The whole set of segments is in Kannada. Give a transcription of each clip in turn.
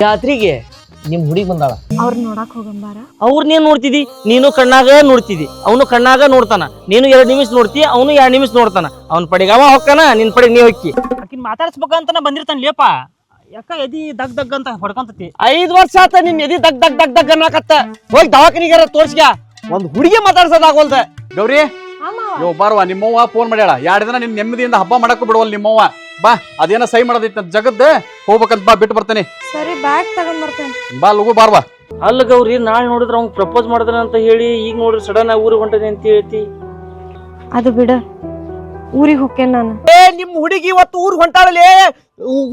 ಜಾತ್ರೆಗೆ ನಿಮ್ ಹುಡುಗಿ ಬಂದಾಳ. ಅವ್ರ ನೋಡಕ್ ಹೋಗಂಬಾರ. ಅವ್ರನ್ನೇನ್ ನೋಡ್ತಿದಿ? ನೀನು ಕಣ್ಣಾಗ ನೋಡ್ತಿದಿ, ಅವನು ಕಣ್ಣಾಗ ನೋಡ್ತಾನ. ನೀನು 2 ನಿಮಿಷ ನೋಡ್ತಿ, ಅವನು 2 ನಿಮಿಷ ನೋಡ್ತಾನ. ಅವ್ನ ಪಡಿಗೆ ಅವ ಹೊಕ್ಕಾನ, ನಿನ್ ಪಡಿಗೆ ನೀ ಹೊಕ್ಕಿ. ಆಕಿನ್ ಮಾತಾಡ್ಸ್ಬೇಕಂತ ಬಂದಿರ್ತಾನ ಲೇಪ. ಯಾಕ ಎದಿ ದಗ್ ದಗ್ ಅಂತ ಹೊಡ್ಕೊಂತತಿ. 5 ವರ್ಷ ಆತ ನಿನ್ ಎದಿ ದಗ್ ದಗ್ ದಗ್ ದಗ್ ಅನ್ನಕತ್ತ. ಹೋಗಿ ದವಾಖಾನಿಗಾರ ತೋರ್ಸ್ಗ. ಒಂದ್ ಹುಡುಗಿ ಮಾತಾಡ್ಸೋದಾಗೋಲ್ದ. ಗೌರಿ ಯೋ ಬಾರ್ವಾ, ನಿಮ್ಮವ್ವ ಫೋನ್ ಮಾಡ್ಯಾಳ. 2 ದಿನ ನಿನ್ ನೆಮ್ಮದಿಯಿಂದ ಹಬ್ಬ ಮಾಡಕ್ಕೂ ಬಿಡವಲ್ ನಿಮ್ಮವ್ವ. ಬಾ, ಅದೇನ ಸೈ ಮಾಡೋದೈತಿ ಜಗದ್ ಹೋಗ್ಬೇಕಂತ ಬಾ, ಬಿಟ್ಟು ಬರ್ತೇನೆ. ಸರಿ, ಬ್ಯಾಗ್ ತಗೊಂಡ್ ಬರ್ತೇನೆ. ಬಾ ಲಗು ಬಾರ್ವಾ. ಅಲ್ಲ ಗೌರಿ, ನಾಳೆ ನೋಡಿದ್ರ ಅವ್ನ್ ಪ್ರಪೋಸ್ ಮಾಡಿದ್ರ ಅಂತ ಹೇಳಿ ಈಗ ನೋಡ್ರಿ ಸಡನ್ ಆಗಿ ಊರಿಗೆ ಹೊಂಟದೆ ಅಂತ ಹೇಳ್ತಿ. ಅದು ಬಿಡ, ಊರಿಗೆ ಹೋಗ್ತೇನೆ ನಾನು. ನಿಮ್ ಹುಡುಗಿ ಇವತ್ತು ಊರ್ ಹೊಂಟಾಳಲೇ.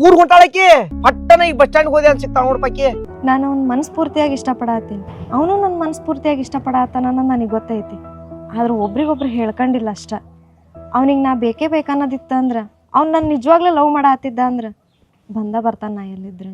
ಊರ್ ಹೊಂಟಾಳಕಿ ಪಟ್ಟನ ಈಗ ಬಸ್ ಸ್ಟ್ಯಾಂಡ್ ಹೋದೆ ಅನ್ಸಿಕ್ತಾವ ನೋಡ್ಪಕ್ಕಿ. ನಾನು ಅವ್ನ ಮನಸ್ಫೂರ್ತಿಯಾಗಿ ಇಷ್ಟಪಡತ್ತೀನಿ, ಅವನು ನನ್ನ ಮನಸ್ಫೂರ್ತಿಯಾಗಿ ಇಷ್ಟಪಡತ್ತಾನ ಅನ್ನೋದು ನನಗೆ ಗೊತ್ತೈತಿ. ಆದ್ರೆ ಒಬ್ರಿಗೊಬ್ರು ಹೇಳ್ಕೊಂಡಿಲ್ಲ ಅಷ್ಟ. ಅವನಿಗೆ ನಾ ಬೇಕೇ ಬೇಕನ್ನೋದಿತ್ತ ಅಂದ್ರ, ಅವ್ನು ನನ್ನ ನಿಜವಾಗ್ಲೂ ಲವ್ ಮಾಡತ್ತಿದ್ದ ಅಂದ್ರ ಬರ್ತಾನ ನಾ ಎಲ್ಲಿದ್ರು.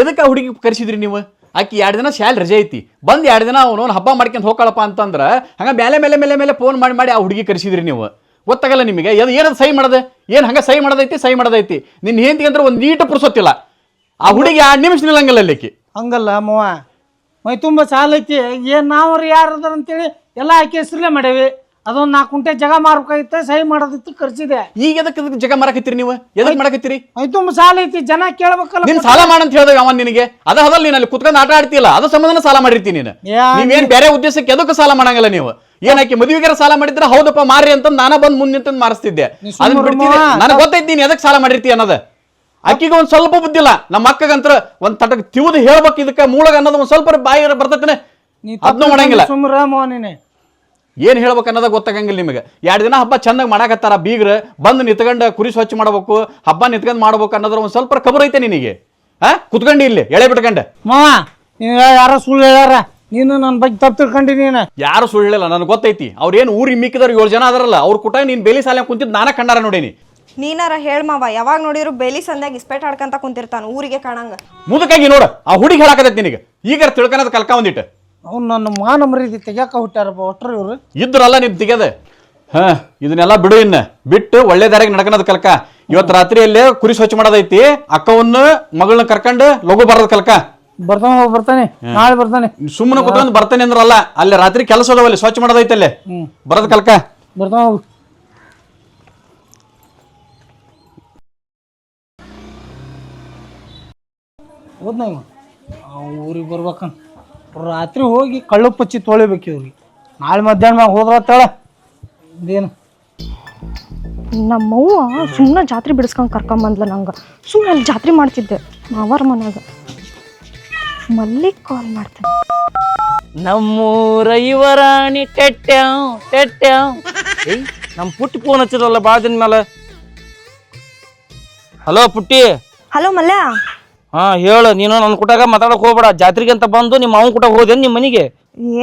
ಎದಕ್ಕೆ ಆ ಹುಡುಗಿ ಕರೆಸಿದ್ರಿ ನೀವು? ಆಕಿ 2 ದಿನ ಶಾಲೆ ರಜೆ ಐತಿ, ಬಂದ್ 2 ದಿನ ಅವನು ಹಬ್ಬ ಮಾಡ್ಕೊಂತ ಹೋಗ್ಕಳಪ್ಪ ಅಂತಂದ್ರ ಹಂಗ ಮೇಲೆ ಮೇಲೆ ಮೇಲೆ ಮೇಲೆ ಫೋನ್ ಮಾಡಿ ಆ ಹುಡುಗಿ ಕರೆಸಿದ್ರಿ ನೀವು. ಗೊತ್ತಾಗಲ್ಲ ನಿಮಗೆ? ಏನದು ಸೈ ಮಾಡದೆ? ಏನ್ ಹಂಗ ಸೈ ಮಾಡದೈತಿ? ನಿನ್ನ ಹೆಂಡತಿ ಅಂದ್ರೆ ಒಂದ್ ನೀಟ ಪುರ್ಸೊತ್ತಿಲ್ಲ. ಆ ಹುಡುಗಿ 2 ನಿಮಿಷ ನಿಲ್ಲಂಗಲ್ಲ ಅಲ್ಲಿಕಿ. ಹಂಗಲ್ಲ ಮವ, ಮೈ ತುಂಬ ಸಾಲ ಐತಿ. ಏನ್ ನಾವ್ರು ಯಾರದಾರ ಅಂತೇಳಿ ಎಲ್ಲ ಆಕೆ ಹೆಸರಲ್ಲೇ ಮಾಡೇವಿ. ಅದೊಂದು 4 ಕುಂಟೆ ಜಗ ಮಾರ್ಬೇಕಾಗಿತ್ತು, ಸಹಿ ಮಾಡೋದಿತ್ತು, ಖರ್ಚಿದೆ. ಈಗ ಎದಕ್ಕೆ ಜಗ ಮಾರಕತ್ತೀರಿ ನೀವು? ಎದಕ್ ಮಾಡಕತ್ತೀರಿ? ಮೈ ತುಂಬ ಸಾಲ ಐತಿ, ಜನ ಕೇಳ್ಬೇಕಲ್ಲ. ನೀನ್ ಸಾಲ ಮಾಡಂತ ಹೇಳ್ದಾಗ ಅವನ್ ನಿನಗೆ ಅದಲ್ಲ, ನೀನ್ ಅಲ್ಲಿ ಕುತ್ಕೊಂಡು ಆಟ ಆಡ್ತಿಲ್ಲ, ಅದು ಸಂಬಂಧನ ಸಾಲ ಮಾಡಿರ್ತೀನಿ ನೀನು. ನೀವೇನ್ ಬೇರೆ ಉದ್ದೇಶಕ್ಕೆ ಎದಕ್ಕೂ ಸಾಲ ಮಾಡಂಗಿಲ್ಲ ನೀವು. ಏನಾಕಿ ಮದುವೆಗಾರ ಸಾಲ ಮಾಡಿದ್ರೆ ಹೌದಪ್ಪ ಮಾರಿ ಅಂತ ನಾನು ಬಂದ್ ಮುಂದೆ ನಿಂತ ಮಾರಿಸ್ತಿದ್ದೆ. ಅದನ್ನ ಬಿಡ್ತಿದ್ದೆ. ನನಗೆ ಗೊತ್ತೈತಿ ನೀನ್ ಎದಕ್ ಸಾಲ ಮಾಡಿರ್ತಿ ಅನ್ನೋದು. ಆಕಿಗೆ ಒಂದ್ ಸ್ವಲ್ಪ ಬುದ್ಧಿಲ್ಲ. ನಮ್ಮ ಅಕ್ಕಗಂತ್ರ ಒಂದ್ ತಟಕ್ ತಿವ್ದು ಹೇಳ್ಬೇಕು, ಇದಕ್ಕೆ ಮೂಲಗ ಅನ್ನೋದು ಒಂದ್ ಸ್ವಲ್ಪ ಬಾಯಿ ಬರ್ತೈತೇನೆ, ಅದನ್ನೂ ಮಾಡಂಗಿಲ್ಲ. ಏನ್ ಹೇಳ್ಬೇಕು ಅನ್ನೋದ ಗೊತ್ತಾಗಂಗಿಲ್ಲ ನಿಮಗೆ. 2 ದಿನ ಹಬ್ಬ ಚಂದಾಗಿ ಮಾಡಾಕತ್ತಾರ ಬೀಗ್ರ, ಬಂದು ನಿತ್ಕೊಂಡ ಕುರಿ ಸ್ವಚ್ಛ ಮಾಡ್ಬೇಕು, ಹಬ್ಬ ನಿತ್ಕೊಂಡ್ ಮಾಡ್ಬೇಕು ಅನ್ನೋದ್ರ ಒಂದ್ ಸ್ವಲ್ಪ ಖಬರ್ ಐತೆ ನಿನಗೆ. ಕುತ್ಕೊಂಡಿ ಇಲ್ಲಿ ಎಳೆ ಬಿಟ್ಕೊಂಡೆ. ಮಾವ, ಯಾರ ಸುಳ್ಳು ಹೇಳ್ಯಾರ, ನೀನು ನನ್ನ ಬಗ್ಗೆ ತಪ್ಪು ತಿಳ್ಕೊಂಡಿನಿ. ಯಾರು ಸುಳ್ಳು ಹೇಳಿಲ್ಲ, ನನಗೆ ಗೊತ್ತೈತಿ. ಅವ್ರೇನು ಊರಿಗೆ ಮಿಕ್ಕಿದವ್ರು 7 ಜನ ಅದರಲ್ಲ, ಅವ್ರ ಕೂಟ ನೀನ್ ಬೇಲಿ ಸಾಲ ಕುಂತಿದ್ ನಾನ ಕಂಡಾರ ನೋಡೇನಿ. ನೀನಾರ ಹೇಳ್ ಮಾವ, ಯಾವಾಗ ನೋಡಿದ್ರು ಬೇಲಿ ಸಂಧ್ಯಾಗ ಇಸ್ಪೇಟ್ ಆಡ್ಕಂತ ಕುಂತಿರ್ತಾನ, ಊರಿಗೆ ಕಾಣಂಗ. ಮುದಕಾಗಿ ನೋಡ, ಆ ಹುಡುಗಿ ಹೇಳಾಕತೈತಿ ನಿನಗೆ. ಈಗ ತಿಳ್ಕೊಳದ್ ಕಲ್ಕ ಒಂದಿಟ್ಟು. ಅವ್ನು ನನ್ನ ಮಾನ ಮರ್ಯಾದೆ ತೆಗ್ಯಾಕ ಹುಟ್ಟಾರಪ್ಪ ಒಟ್ರು ಇವ್ರು. ಇದ್ರಲ್ಲ ನೀವು ತೆಗ್ಯದ. ಇದನ್ನೆಲ್ಲ ಬಿಡು, ಇನ್ನ ಬಿಟ್ಟು ಒಳ್ಳೆ ದಾರಿಗೆ ನಡ್ಕನದ್ ಕಲ್ಕ. ಇವತ್ತು ರಾತ್ರಿಯಲ್ಲೇ ಕುರಿ ಸ್ವಚ್ಛ ಮಾಡೋದೈತಿ. ಅಕ್ಕವನ್ನು ಮಗಳನ್ನ ಕರ್ಕೊಂಡು ಲಘು ಬರೋದ್ ಕಲ್ಕ. ಬರ್ತಾನೆ, ನಾಳೆ ಬರ್ತಾನೆ. ಸುಮ್ಮನೆ ಕುತ್ಕೊಂಡು ಬರ್ತಾನೆ ಅಂದ್ರಲ್ಲ, ಅಲ್ಲಿ ರಾತ್ರಿ ಕೆಲಸ ಅದಾವಲ್ಲಿ ಸ್ವಚ್ಛ ಮಾಡೋದೈತಿ, ಅಲ್ಲೇ ಬರೋದ್ ಕಲ್ಕ. ಬರ್ತಾನ. ಹೋದ್ನ ಊರಿಗೆ ಬರ್ಬೇಕಂತ ರಾತ್ರಿ ಹೋಗಿ ಕಳ್ಳು ಪಚ್ಚಿ ತೊಳಿಬೇಕು ಇವ್ರಿಗೆ. ನಾಳೆ ಮಧ್ಯಾಹ್ನ ಮ್ಯಾಗ ಹೋದ್ರ ತಳ ಇದೇನು. ನಮ್ಮವ್ವ ಸುಮ್ಮನೆ ಜಾತ್ರೆ ಬಿಡಿಸ್ಕೊಂಡು ಕರ್ಕೊಂಬಂದ್ಲ ನಂಗೆ. ಸುಮ್ಮನೆ ಅಲ್ಲಿ ಜಾತ್ರೆ ಮಾಡ್ತಿದ್ದೆ ಮಾವಾರ ಮನ್ಯಾಗ. ಮಲ್ಲಿಗೆ ಕಾಲ್ ಮಾಡ್ತೇನೆ. ನಮ್ಮೂರ ಯುವರಾಣಿ ಟೆಟ್ಟ್ಯಾವ್. ನಮ್ ಪುಟ್ಟಿ ಫೋನ್ ಹಚ್ಚಿರಲ್ಲ ಭಾಳ ದಿನ ಮೇಲೆ. ಹಲೋ ಪುಟ್ಟಿ. ಹಲೋ ಮಲ್ಯ. ಹೇಳು. ನೀನು ನನ್ನ ಕುಟಾಗ ಮಾತಾಡಕ್ ಹೋಗ್ಬೇಡ. ಜಾತ್ರೆಗೆ ಅಂತ ಬಂದು ನಿಮ್ಮ ಅವನ ಕುಟಾಗ ಹೋದೇನು ನಿಮ್ಮ ಮನೆಗೆ?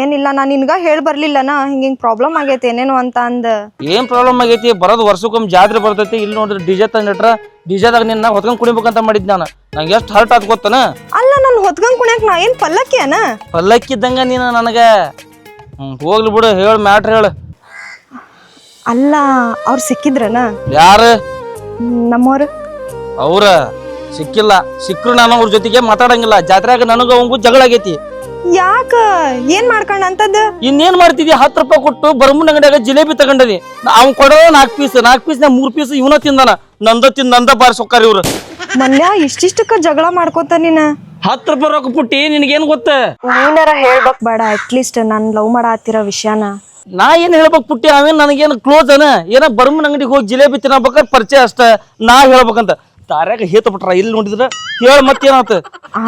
ಏನಿಲ್ಲ, ನಾನು ನಿನ್ಗ ಹೇಳಿ ಬರ್ಲಿಲ್ಲನಾ ಹಿಂಗಿಂಗ್ ಪ್ರಾಬ್ಲಮ್ ಆಗೈತೆ ಏನೇನು ಅಂತ ಅಂದ. ಏನ್ ಪ್ರಾಬ್ಲಮ್ ಆಗೈತಿ? ಬರೋದು ವರ್ಷಕ್ಕೊಮ್ಮೆ ಜಾತ್ರೆ ಬರ್ತೈತಿ. ಇಲ್ಲಿ ನೋಡಿದ್ರೆ ಡಿಜೆ ತಂದಿಟ್ರ ಡಿಜೆದಾಗ ನಿನ್ನ ಹೊತ್ಕೊಂಡ್ ಕುಣಿಬೇಕಂತ ಮಾಡಿದ್ ನಾನು. ನಂಗೆ ಎಷ್ಟು ಹರ್ಟ್ ಆತ್ ಗೊತ್ತನ? ಅಲ್ಲ, ನಾನು ಹೊತ್ಕೊಂಡ್ ಕುಣಿಯಕ್ ನಾ ಏನ್ ಪಲ್ಲಕ್ಕಿ ಅನ? ಪಲ್ಲಕ್ಕಿದ್ದಂಗ ನೀನು ನನಗ. ಹೋಗ್ಲಿ ಬಿಡು, ಹೇಳು ಮ್ಯಾಟ್ರ್ ಹೇಳು. ಅಲ್ಲ, ಅವ್ರು ಸಿಕ್ಕಿದ್ರನ? ಯಾರು? ನಮ್ಮವ್ರು. ಅವ್ರ ಸಿಕ್ಕಿಲ್ಲ. ಸಿಕ್ಕರು ನಾನು ಅವ್ರ ಜೊತೆಗೆ ಮಾತಾಡಂಗಿಲ್ಲ. ಜಾತ್ರೆಯಾಗ ನನಗ ಅವಂಗೂ ಜಗಳ ಆಗೈತಿ. ಯಾಕ? ಏನ್ ಮಾಡ್ಕೊಂಡ ಅಂತದ್? ಇನ್ನೇನ್ ಮಾಡ್ತಿದ್ದಿ? 10 ರೂಪಾಯಿ ಕೊಟ್ಟು ಬರ್ಮುಂಡ್ ಅಂಗಡಿಯಾಗ ಜಿಲೇಬಿ ತಗೊಂಡದಿ. ಅವ್ನ್ ಕೊಡೋ 4 ಪೀಸ್ 3 ಪೀಸ್ ಇವನ ತಿಂದಾನ. ನಂದ ಬಾರಿ ಸೊಕ್ಕಾರ ಇವ್ರು. ಮಲ್ಯ, ಇಷ್ಟಿಷ್ಟಕ್ಕ ಜಗಳ ಮಾಡ್ಕೋತ ನೀನ? 10 ರೂಪಾಯಿ ರೊಕ್ಕ ಪುಟ್ಟಿ, ನಿನಗೇನ್ ಗೊತ್ತ? ನೀನಾರ ಹೇಳ್ಬೇಕ್ ಬೇಡ ಅಟ್ಲೀಸ್ಟ್ ನಾನ್ ಲವ್ ಮಾಡಾತಿರೋ ವಿಷಯನ. ನಾ ಏನ್ ಹೇಳ್ಬೇಕ್ ಪುಟ್ಟಿ? ಅವೇನ್ ನನಗೇನು ಕ್ಲೋಸ್ ಅನ? ಏನ ಬರ್ಮುಂಡ್ ಅಂಗಡಿಗೆ ಹೋಗಿ ಜಿಲೇಬಿ ತಿನ್ನಬೇಕಾದ್ರೆ ಪರಿಚಯ ಅಷ್ಟ. ನಾ ಹೇಳ್ಬೇಕಂತ ತಾರ್ಯಾಗ ಹೇತ ಬಿಟ್ರ ಇಲ್ಲಿ ನೋಡಿದ್ರ ಹೇಳ ಮತ್ತೇನಾತ?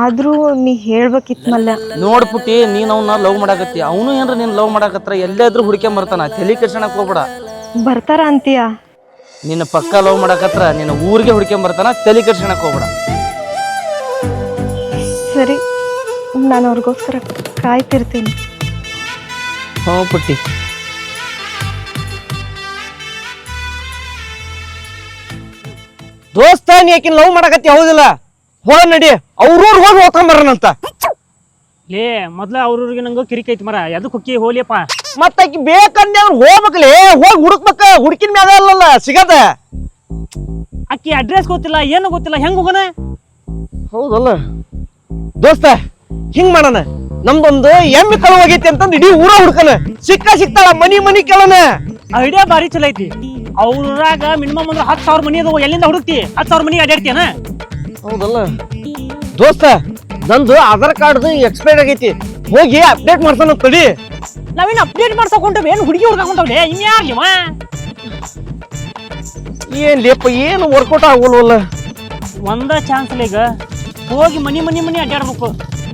ಆದ್ರೂ ನೀ ಹೇಳ್ಬೇಕಿತ್ ಮಲ್ಯ. ನೋಡ್ ಪುಟ್ಟಿ, ನೀನ್ ಅವ್ನ ಲವ್ ಮಾಡಾಕತ್ತಿ, ಅವನು ಏನ್ರ ನೀನ್ ಲವ್ ಮಾಡಾಕತ್ರ ಎಲ್ಲಾದ್ರೂ ಹುಡುಕ್ಯಾನ್ ಬರ್ತಾನ. ತಲೆ ಕೆಡ್ಸಣಕ್ ಹೋಗ್ಬೇಡ. ಬರ್ತಾರ ಅಂತೀಯ? ನಿನ್ನ ಪಕ್ಕ ಲವ್ ಮಾಡಾಕತ್ರ ನಿನ್ನ ಊರಿಗೆ ಹುಡುಕ್ಯಾನ್ ಬರ್ತಾನ. ತಲೆ ಕೆಡ್ಸಣಕ್ ಹೋಗ್ಬೇಡ. ಸರಿ, ನಾನು ಅವ್ರಿಗೋಸ್ಕರ ಕಾಯ್ತಿರ್ತೀನಿ. ಹ್ಞೂ ಪುಟ್ಟಿ. ದೋಸ್ತ ನೀ ಆಕಿನ ಲವ್ ಮಾಡಕತ್ತಿ ಹೌದಿಲ್ಲ? ಹೋಗ ನಡಿ ಅವ್ರೂರ್ ಹೋಗಿ ಹೋಗ್ಕೊಂಬರ್ರಂತ. ಲೇ ಮೊದ್ಲ ಅವ್ರವ್ರಿಗೆ ನಂಗೆ ಕಿರಿಕ್ ಐತಿ ಮರ ಎದಕ್ಕೆ ಹೊಕ್ಕಿ ಹೋಲಿಯಪ್ಪ. ಮತ್ತ ಆಕಿ ಬೇಕಂದ್ರೆ ಅವ್ರು ಹೋಗ್ಬೇಕಲಿ, ಹೋಗಿ ಹುಡುಕ್ಬೇಕ. ಹುಡುಕಿನ ಮ್ಯಾಗ ಅಲ್ಲಲ್ಲ ಸಿಗದ. ಅಕ್ಕಿ ಅಡ್ರೆಸ್ ಗೊತ್ತಿಲ್ಲ ಏನು ಗೊತ್ತಿಲ್ಲ, ಹೆಂಗ್ ಹೋಗೋಣ? ಹೌದಲ್ಲ ದೋಸ್ತ, ಹಿಂಗ್ ಮಾಡೋಣ. ನಮ್ದೊಂದು ಎಮ್ಮೆ ಕಳು ಹೋಗೈತಿ ಅಂತಂದ್ ಇಡೀ ಊರ ಹುಡ್ಕನ. ಸಿಗ್ತಾಳ ಮನಿ ಕೇಳೋಣ. ಐಡಿಯಾ ಬಾರಿ ಚಲೋ ಐತಿ. ಅವ್ರಾಗ ಮಿನಿಮಮ್ ಅಂದ್ರೆ 10,000 ಮನಿ ಅದಾವ. ಎಲ್ಲಿಂದ ಹುಡುಕ್ತಿ? 10,000 ಮನಿ ಅಡ್ಯಾಡ್ತೀಯನ? ಹೌದಲ್ಲ ದೋಸ್ತ, ನಂದು ಆಧಾರ್ ಕಾರ್ಡ್ ಎಕ್ಸ್ಪೈರ್ ಆಗೈತಿ, ಹೋಗಿ ಅಪ್ಡೇಟ್ ಮಾಡ್ತಾನ ತಡಿ. ನಾವೇನು ಅಪ್ಡೇಟ್ ಮಾಡ್ಸಕೊಂಡವ್ ಏನು ಹುಡುಗಿ ಹುಡ್ಕೊಂಡವ್ಲೆ? ಇನ್ಯಾರ್ಲಿವ ಏನ್ ಲೇಪ, ಏನು ವರ್ಕೌಟ್ ಆಗೋಲ್ವಲ್ಲ. ಒಂದ ಚಾನ್ಸ್ ಇಲ್ಲ ಈಗ. ಹೋಗಿ ಮನಿ ಅಡ್ಡಾಡ್ಬೇಕು.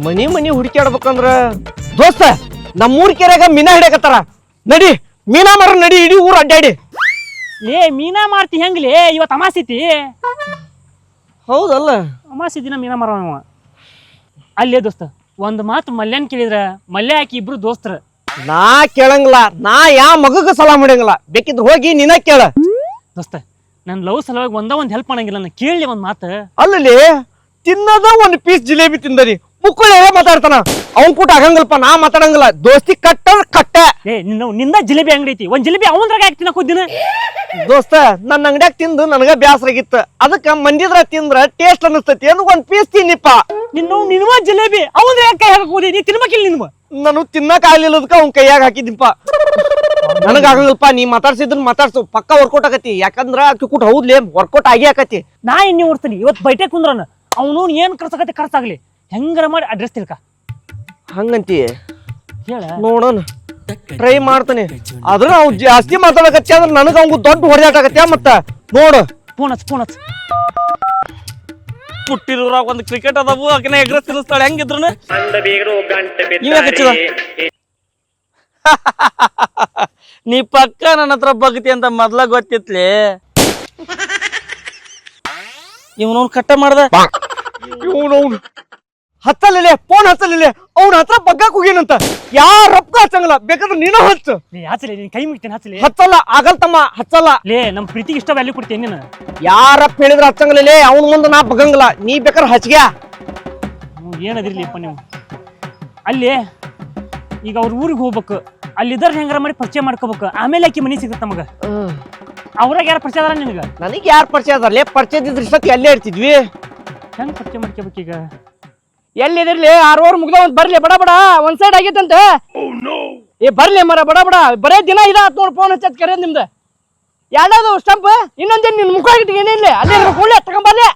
ಮನಿ ಹುಡುಕ್ಯಾಡ್ಬೇಕಂದ್ರ ದೋಸ್ತ, ನಮ್ಮೂರ್ ಕೆರೆಯಾಗ ಮೀನಾ ಹಿಡಿಯಕತ್ತಾರ. ನಡಿ ಮೀನಾ ಮಾರ, ನಡಿ ಇಡೀ ಊರ್ ಅಡ್ಡಾಡಿ. ಲೇ ಮೀನಾ ಮಾರ್ತಿ ಹೆಂಗ್ಲೇ? ಇವತ್ತು ಅಮಾಸಿತಿ. ಹೌದಲ್ಲ ಅಮಾಸಿ ದಿನ ಮೀನಾ ಮಾರವ. ಅಲ್ಲೇ ದೋಸ್ತ, ಒಂದ್ ಮಾತು ಮಲ್ಯನ್ ಕೇಳಿದ್ರ ಮಲ್ಯ ಹಾಕಿ ಇಬ್ರು ದೋಸ್ತರ. ನಾ ಕೇಳಂಗಿಲ್ಲ, ನಾ ಯಾ ಮಗಗ ಸಲ ಮಾಡಂಗಿಲ್ಲ. ಬೇಕಿದ್ರೆ ಹೋಗಿ ನಿನ್ನ ಕೇಳ. ದೋಸ್ತ, ನನ್ ಲವ್ ಸಲುವಾಗಿ ಒಂದ್ ಹೆಲ್ಪ್ ಮಾಡಂಗಿಲ್ಲ. ನಾನು ಕೇಳಿ ಒಂದ್ ಮಾತು. ಅಲ್ಲಿ ತಿನ್ನದ ಒಂದ್ ಪೀಸ್ ಜಿಲೇಬಿ ತಿಂದರಿ ಮುಕ್ಕುಳೆ ಮಾತಾಡ್ತಾನ. ಅವನ್ ಕೂಟ ಆಗಂಗಿಲ್ಲಪ್ಪ, ನಾ ಮಾತಾಡಂಗಿಲ್ಲ. ದೋಸ್ತಿ ಕಟ್ಟ. ಏ ನಿಂದ ಜಿಲೇಬಿ ಅಂಗಡಿ ಐತಿ, ಒಂದ್ ಜಿಲೇಬಿ ಅವನ್ರಾಗ ಹಾಕಿ ತಿನ್ನಕ್ ಹೋದಿನ. ದೋಸ್ತ, ನನ್ನ ಅಂಗಡ್ಯಾಗ ತಿಂದು ನನಗ ಬ್ಯಾಸರ ಆಗಿತ್ತು. ಅದಕ್ಕ ಮಂದಿದ್ರ ತಿಂದ್ರ ಟೇಸ್ಟ್ ಅನಿಸ್ತತಿ ಏನು ಒಂದ್ ಪೀಸ್ ತಿನ್ನಿಪ್ಪ. ನಿನ್ವ ಜಿಲೇಬಿ ಅವನ್ರ ಯಾಕೆ ಕೈ ಹಾಕಕ್ ಹೋದಿ? ನೀ ತಿನ್ಬೇಕಿಲ್ಲ ನಿನ್ವ. ನಾನು ತಿನ್ನಕ್ ಆಗ್ಲಿಲ್ಲದಕ್ಕ ಅವ್ನ ಕೈಯಾಗ ಹಾಕಿದಿಪ್ಪ. ನನಗ ಆಗಂಗಿಲ್ಲಪ್ಪ. ನೀ ಮಾತಾಡ್ಸಿದ್ರ ಮಾತಾಡ್ಸು, ಪಕ್ಕ ವರ್ಕೌಟ್ ಆಗತಿ. ಯಾಕಂದ್ರ ಆಕಿ ಕೂಟ ಹೌದ್ಲಿ ವರ್ಕೌಟ್ ಆಗಿ ಆಕತಿ. ನಾ ಇನ್ನಿ ಓಡ್ತೀನಿ ಇವತ್ತು ಬೈಟೆ ಕುಂದ್ರನ. ಅವನು ಏನ್ ಖರ್ಚಾಗತ್ತೆ ಖರ್ಚಾಗ್ಲಿ, ಹೆಂಗಾರ ಮಾಡಿ ಅಡ್ರೆಸ್ ತಿಳ್ಕ. ಹಂಗಂತಿ ಹೇಳ ನೋಡೋಣ, ಟ್ರೈ ಮಾಡ್ತಾನೆ. ಆದ್ರ ಅವ್ ಜಾಸ್ತಿ ಮಾತಾಡಕತ್ತಿ ಅಂದ್ರ ನನಗ ಅವಂಗ ದೊಡ್ಡ ಹೊಡೆದಾಟ ಆಗತ್ಯ. ಮತ್ತ ನೋಡು, ಫೋನ್ ಹಚ್. ಪುಟ್ಟಿರೂರಾಗ ಒಂದು ಕ್ರಿಕೆಟ್ ಅದಾವು, ಆಕಿನ ಎಗ್ರೆಸ್ ತಿನ್ನಿಸ್ತಾಳೆ. ಹೆಂಗಿದ್ರು ನೀ ಪಕ್ಕ ನನ್ನ ಹತ್ರ ಬಗ್ತಿ ಅಂತ ಮೊದ್ಲ ಗೊತ್ತಿತ್ಲಿ. ಇವನವ್ನು ಕಟ್ಟ ಮಾಡ್ದ. ಇವನವ್ನು ಹತ್ತಲಿಲ್ಲ, ಫೋನ್ ಹತ್ತಲಿಲ್ಲ. ಅವ್ನ ಹತ್ರ ಬಗ್ಗಕ್ ಹೋಗಿನಂತ. ಯಾರಪ್ಪ ಹಚ್ಚಂಗಿಲ್ಲ, ಬೇಕಾದ್ರೆ ನೀನು ಹಚ್ಚು. ಹಚ್ಚಲಿ, ನೀನ್ ಕೈ ಮುಗಿತೇನೆ ಹಚ್ಚಲಿ. ಹಚ್ಚಲ್ಲ, ಆಗಲ್ತಮ್ಮ ಹಚ್ಚಲ್ಲ. ಲೇ ನಮ್ ಪ್ರೀತಿಗೆ ಇಷ್ಟ ವ್ಯಾಲ್ಯೂ ಕೊಡ್ತೀನಿ ನೀನು. ಯಾರಪ್ಪ ಹೇಳಿದ್ರ ಹಚ್ಚಂಗಿಲ್ಲ, ಅವ್ನ ಮುಂದೆ ನಾ ಬಗ್ಗಂಗಿಲ್ಲ. ನೀ ಬೇಕಾದ್ರೆ ಹಚ್ಗ್ಯಾ. ಏನದಿರ್ಲಿಪ್ಪ ನೀವು ಅಲ್ಲಿ. ಈಗ ಅವ್ರ ಊರಿಗೆ ಹೋಗ್ಬೇಕು, ಅಲ್ಲಿದ್ದರ್ ಹೆಂಗಾರ ಮಾಡಿ ಪರಿಚಯ ಮಾಡ್ಕೋಬೇಕು. ಆಮೇಲೆ ಆಕಿ ಮನಿ ಸಿಗುತ್ತೆ ನಮಗ. ಅವ್ರಾಗ ಯಾರು ಪರಿಚಯ ಅದಾರ ನಿನಗ? ನನಗೆ ಯಾರು ಪರಿಚಯ ಅದಾರಲ್ಲೇ? ಪರಿಚಯದಿದ್ರ ಇಷ್ಟೊತ್ತಿ ಅಲ್ಲೇ ಇರ್ತಿದ್ವಿ. ಹೆಂಗ್ ಪರಿಚಯ ಮಾಡ್ಕೋಬೇಕೀಗ? ಎಲ್ಲಿದಿರ್ಲಿ 6 ಮುಗ್ದ ಒಂದ್ ಬರ್ಲಿ ಬಡ ಒಂದ್ ಸೈಡ್ ಆಗೈತಂತ. ಏ ಬರ್ಲಿ ಮರ ಬಡ ಬರೇ ದಿನ ಇದಾತ್ ನೋಡ್ ಫೋನ್ ಹಚ್ಚತ್ ಕರೆಯೋದ್ ನಿಮ್ದು. ಯಾವ್ದು ಸ್ಟಂಪ್ ಇನ್ನೊಂದೇನ್ ನಿನ್ ಮುಖ ಆಗಿಟ್ಟು ಏನಿಲ್ಲ ಅಲ್ಲೇ ಕೂಡಲೇ ತಗೊಂಬರ್ಲಿ.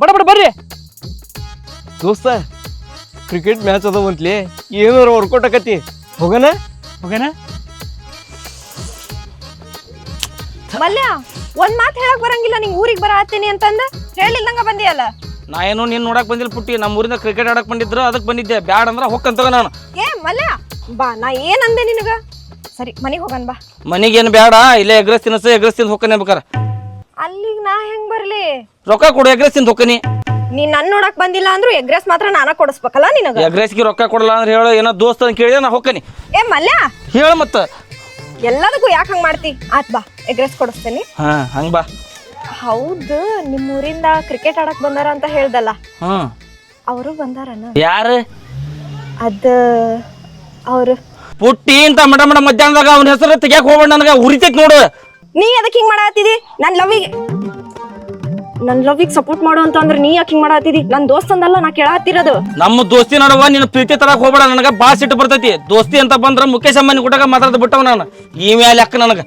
ಬಡ ಬರ್ರಿ ದೋಸ್ತ. ಕ್ರಿಕೆಟ್ ಮ್ಯಾಚ್ ಅದಾವಂತ್ಲಿ, ಏನಾರ ವರ್ಕೌಟ್ ಆಕತಿ. ಹೋಗನ ಮಲ್ಯ, ಒಂದ್ ಮಾತು ಹೇಳಕ್ ಬರಂಗಿಲ್ಲ. ನಿಂಗ್ ಊರಿಗೆ ಬರತ್ತೀನಿ ಅಂತಂದ ಹೇಳಿಲ್ದಂಗ ಬಂದಿಯಲ್ಲ. ನಾ ಏನೋ ನೀನ್ ನೋಡಕ್ ಬಂದಿಲ್ಲ ಪುಟ್ಟಿ. ನಮ್ಮ ಊರಿಂದ ಕ್ರಿಕೆಟ್ ಆಡಕ್ ಬಂದಿದ್ರು, ಅದಕ್ಕೆ ಬಂದಿದ್ದೆ. ಬ್ಯಾಡ ಅಂದ್ರ ಹೊಕ್ಕಂತಗ ನಾನು. ಏ ಮಲ್ಯ ಬಾ, ನಾ ಏನಂದೆ ನಿನಗ? ಸರಿ ಮನಿಗ್ ಹೋಗನ್ ಬಾ. ಮನಿಗೇನು ಬ್ಯಾಡ, ಇಲ್ಲೇ ಎಗ್ರೆಸ್ ತಿಂದು ಹೊಕ್ಕನೆ ಬೇಕಾರ. ಅಲ್ಲಿಗ್ ನಾ ಹೆಂಗ್ ಬರ್ಲಿ? ರೊಕ್ಕ ಕೊಡು, ಎಗ್ರೆಸ್ ತಿಂದು ಹೊಕ್ಕನಿ. ನೀ ನನ್ ನೋಡಕ್ ಬಂದಿಲ್ಲ ಅಂದ್ರು ಎಗ್ರೆಸ್ ಮಾತ್ರ ನಾನ ಕೊಡಿಸ್ಬೇಕಲ್ಲ ನಿನಗ. ಎಗ್ರೆಸ್ಗೆ ರೊಕ್ಕ ಕೊಡಲ್ಲ ಅಂದ್ರೆ ಹೇಳು. ಏನೋ ದೋಸ್ತ ಅಂತ ಕೇಳಿದ್ರೆ ನಾ ಹೊಕ್ಕನಿ. ಏ ಮಲ್ಯ, ಹೇಳ ಮತ್ತ. ಎಲ್ಲದಕ್ಕೂ ಯಾಕೆ ಹಂಗ್ ಮಾಡ್ತಿ? ಆತ್ ಬಾ, ಎಗ್ರೆಸ್ ಕೊಡಿಸ್ತೇನಿ. ಹಂಗ ಬಾ. ಹೌದು, ನಿಮ್ ಊರಿಂದ ಕ್ರಿಕೆಟ್ ಆಡಕ್ ಬಂದಾರ ಅಂತ ಹೇಳ್ದಲ್ಲ, ಅವರು ಬಂದಾರನ? ಯಾರು? ಅದ ಅವ್ರು ಪುಟ್ಟಿ ಅಂತ ಮಡ ಮಧ್ಯಾಹ್ನದಾಗ ಅವನ ಹೆಸರು ತೆಗಿಯಾಕ ಹೋಗ್ಬೇಡ, ನನಗ ಉರಿತೈತಿ ನೋಡು. ನೀ ಅದಕ್ಕೆ ಹಿಂಗ್ ಮಾಡಾತಿದಿ? ನನ್ ಲವ್ವಿಗೆ ಸಪೋರ್ಟ್ ಮಾಡು ಅಂತ ಅಂದ್ರೆ ನೀ ಯಾಕೆ ಹಿಂಗ್ ಮಾಡಾತಿದಿ? ನನ್ ದೋಸ್ತ್ ಅಂದಲ್ಲ ನಾ ಕೇಳಾತಿರೋದು. ನಮ್ಮ ದೋಸ್ತಿ ನೋಡವ, ನಿನ್ನ ಪ್ರೀತಿ ತರಕ್ ಹೋಗ್ಬೇಡ. ನನಗ ಬಾಳ ಸಿಟ್ಟು ಬರ್ತೈತಿ. ದೋಸ್ತಿ ಅಂತ ಬಂದ್ರ ಮುಖೇಶ್ ಅಂಬಾನಿ ಕೂಟಾಗ ಮಾತಾಡ್ ಬಿಟ್ಟವ ನಾನು. ಈ ಮೇಲೆ ಅಕ್ಕ ನನಗ.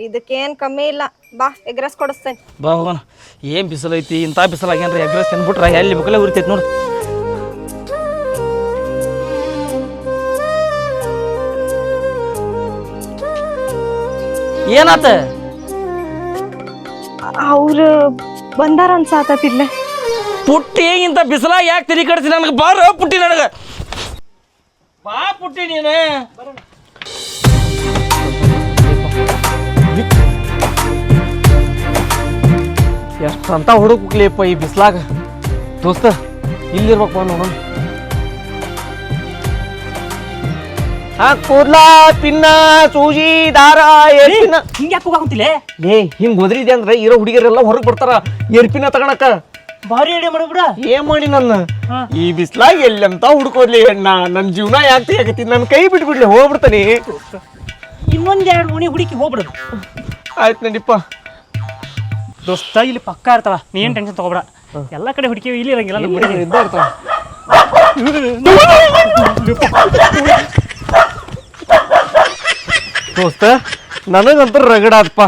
ಇದಕ್ಕೇನ್ ಕಮ್ಮಿ ಇಲ್ಲ, ಬಾ ಎಗ್ರೆಸ್ ಕೊಡಿಸ್ತೇನೆ. ಬಾ ಹೋಗೋಣ. ಏನ್ ಬಿಸಿಲೈತಿ, ಇಂಥ ಬಿಸಿಲಾಗೇನ್ರಿ. ಎಗ್ರೆಸ್ ತಿನ್ಬಿಟ್ರ ಎಲ್ಲಿ ಬೇಕಲ್ಲ ಉರಿತೈತಿ ನೋಡು. ಏನಾತ? ಅವ್ರು ಬಂದಾರ ಅನ್ಸಾತಿಲ್ಲ. ಪುಟ್ಟಿ ಇಂಥ ಬಿಸಿಲಾಗ ಯಾಕೆ ತಿರಿ ಕಡಿಸಿ ನನಗೆ? ಬಾರ ಪುಟ್ಟಿ, ನನಗ ಬಾ ಪುಟ್ಟಿ. ನೀನು ಎಷ್ಟು ಅಂತ ಹುಡುಕ್ಲಿಪ್ಪ ಈ ಬಿಸ್ಲಾಗ. ದೋಸ್ತ ಇಲ್ಲಿರ್ಬೇಕು ನೋಡು. ಕೂದ್ಲ ಪಿನ್ನ ಸೂಜಿ ದಾರ ಏರ್ಪಿನ ಹಿಂಗೆ ಯಾಕೆ ಹೋಗಂತಿಲ್ಲ ಹಿಂಗ್ ಹೋದ್ರಿದೆ ಅಂದ್ರೆ ಇರೋ ಹುಡುಗಿಯರೆಲ್ಲ ಹೊರಗ್ ಬರ್ತಾರ ಏರ್ಪಿನ ತಗೊಳಕ. ಭಾರಿ ಐಡಿಯಾ ಮಾಡ್ಬಿಡ. ಏನ್ ಮಾಡಿ ನನ್ನ ಈ ಬಿಸ್ಲಾಗ ಎಲ್ಲಂತ ಹುಡ್ಕೋದ್ಲಿ ನನ್ ಜೀವನ ಯಾಕೆ ಆಗತಿ, ನನ್ ಕೈ ಬಿಟ್ಬಿಡ್ಲಿ ಹೋಗ್ಬಿಡ್ತಾನೆ. ಇನ್ನೊಂದ್ 2 ಮಣಿ ಹುಡುಕಿ ಹೋಗ್ಬಿಡೋದು. ಆಯ್ತು ನಡಿಪ್ಪ. ದೋಸ್ತ ಇಲ್ಲಿ ಪಕ್ಕ ಇರ್ತಾವ, ನೀ ಏನ್ ಟೆನ್ಷನ್ ತಗೋಬೇಡ. ಎಲ್ಲಾ ಕಡೆ ಹುಡುಕಿ ಇಲ್ಲಿ ಇರಂಗಿಲ್ಲ ನಮ್ಮ ಹುಡುಗಿ. ದೋಸ್ತ ನನಗಂತೂ ರಗಡಾದಪ್ಪ,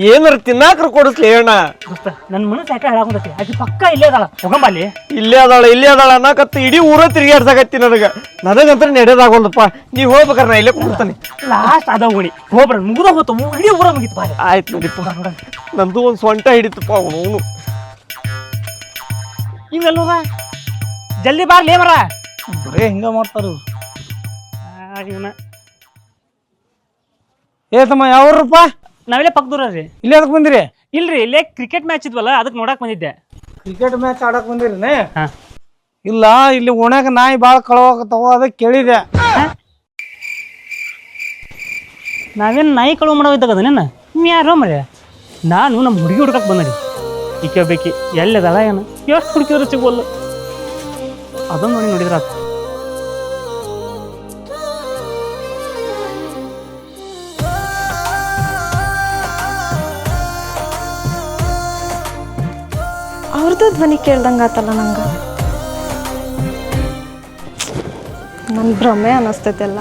ಏನಾರ ತಿನ್ನಾಕ್ರ ಕೊಡಿಸ್ಲಿ ಅಣ್ಣ. ದೋಸ್ತ ನನ್ನ ಮನಸ್ಸು ಯಾಕೆ ಹಾಳಾಗೋದೈತಿ, ಆಕಿ ಪಕ್ಕ ಇಲ್ಲೇ ಅದಾಳ, ಹೋಗಂಬ ಅಲ್ಲಿ. ಇಲ್ಲೇ ಅದಾಳ ಅನ್ನಕತ್ತ ಇಡೀ ಊರ ತಿರುಗಾಡ್ಸಾಕತ್ತಿ ನನಗಂತ ನಡೆಯೋದಾಗೋದಪ್ಪ. ನೀವ್ ಹೋಗ್ಬೇಕಾರೆ ನಾ ಇಲ್ಲೇ ಕೊಡ್ತಾನೆ. ಲಾಸ್ಟ್ ಅದ ಓಡಿ ಹೋಗ್ಬಿಡ, ಮುಗಿದ ಹೋತು, ಇಡೀ ಊರ ಮುಗಿತು ಬಾ. ಆಯ್ತು ನಡಿಪ್ಪ. ನಂದು ಒಂದ್ ಸೊಂಟ ಹಿಡಿತಪ್ಪ ಅವನು. ಇವೆಲ್ಲೋದ ಜಲ್ದಿ ಬಾರ್ಲೇ ಮರ. ಬರೇ ಹಿಂಗ ಮಾಡ್ತಾರ ಇವನ ತಮ್ಮ ಯಾವ್ರಪ್ಪ? ನಾವಿಲ್ಲೇ ಪಕ್ಕದೂರ ರೀ. ಇಲ್ಲೇ ಅದಕ್ಕೆ ಬಂದಿರಿ? ಇಲ್ರಿ, ಇಲ್ಲೇ ಕ್ರಿಕೆಟ್ ಮ್ಯಾಚ್ ಇದ್ವಲ್ಲ ಅದಕ್ಕೆ ನೋಡಕ್ ಬಂದಿದ್ದೆ. ಕ್ರಿಕೆಟ್ ಮ್ಯಾಚ್ ಆಡಕ್ ಬಂದಿರಿ? ಹಾ. ಇಲ್ಲ, ಇಲ್ಲಿ ಓಣ್ಯಾಗ ನಾಯಿ ಭಾಳ ಕಳವಾಕತ್ತವ, ಅದಕ್ಕೆ ಕೇಳಿದೆ. ನಾವೇನು ನಾಯಿ ಕಳುವು ಮಾಡೋ ಇದ್ದಾಗ ಅದನ್ನೇನ ನೀವು ಯಾರೋ ಮರ್ಯ. ನಾನು ನಮ್ಮ ಹುಡುಗಿ ಹುಡ್ಕಕ್ಕೆ ಬಂದನಿ. ಈಕೆ ಬೇಕಿ ಎಲ್ಲದಲ್ಲ ಏನು, ಎಷ್ಟು ಹುಡುಕಿದ್ರು ಸಿಗೋಲ್ಲ. ಅದನ್ನು ನೋಡಿ ನೋಡಿದ್ರ ಆತು. ಅವ್ರದ್ದು ಧ್ವನಿ ಕೇಳ್ದಂಗಾತಲ್ಲ ನಂಗೆ. ನನ್ನ ಭ್ರಮೆ ಅನ್ನಿಸ್ತೈತೆಲ್ಲ.